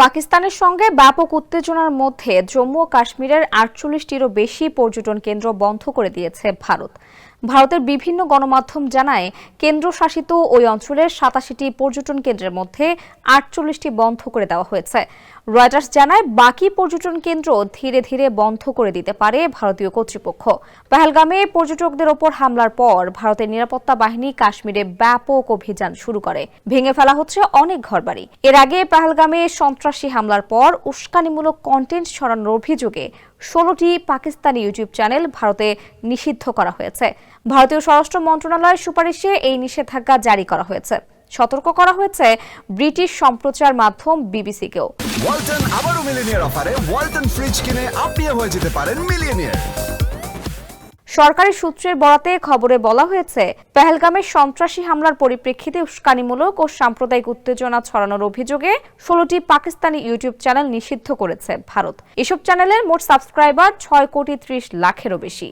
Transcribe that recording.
পাকিস্তানের সঙ্গে ব্যাপক উত্তেজনার মধ্যে জম্মু ও কাশ্মীরের ৪৮টিরও বেশি পর্যটন কেন্দ্র বন্ধ করে দিয়েছে ভারত। ভারতের বিভিন্ন গণমাধ্যম জানায়, কেন্দ্রশাসিত ওই অঞ্চলের ৮৭টি পর্যটন কেন্দ্রের মধ্যে ৪৮টি বন্ধ করে দেওয়া হয়েছে। রয়টার্স জানায়, বাকি পর্যটন কেন্দ্র ধীরে ধীরে বন্ধ করে দিতে পারে ভারতীয় কর্তৃপক্ষ। পহেলগামে পর্যটকদের ওপর হামলার পর ভারতের নিরাপত্তা বাহিনী কাশ্মীরে ব্যাপক অভিযান শুরু করে। ভেঙে ফেলা হচ্ছে অনেক ঘরবাড়ি। এর আগে পহেলগামে সন্ত্রাসী হামলার পর উস্কানিমূলক কন্টেন্ট ছড়ানোর অভিযোগে ১৬টি পাকিস্তানি ইউটিউব চ্যানেল ভারতে নিষিদ্ধ করা হয়েছে। ভারতীয় স্বরাষ্ট্র মন্ত্রণালয়ের সুপারিশে এই নিষেধাজ্ঞা জারি করা হয়েছে। সতর্ক করা হয়েছে ব্রিটিশ সম্প্রচার মাধ্যম বিবিসিকেও। ওয়ালটন আবারও মিলিয়নিয়ার অফারে ওয়ালটন ফ্রিজ কিনে আপনিও হয়ে যেতে পারেন মিলিয়নিয়ার। সরকারি সূত্রের বরাতে খবরে বলা হয়েছে, পহেলগামের সন্ত্রাসী হামলার পরিপ্রেক্ষিতে উস্কানিমূলক ও সাম্প্রদায়িক উত্তেজনা ছড়ানোর অভিযোগে ১৬টি পাকিস্তানি ইউটিউব চ্যানেল নিষিদ্ধ করেছে ভারত। এসব চ্যানেলের মোট সাবস্ক্রাইবার ৬ কোটি ৩০ লাখেরও বেশি।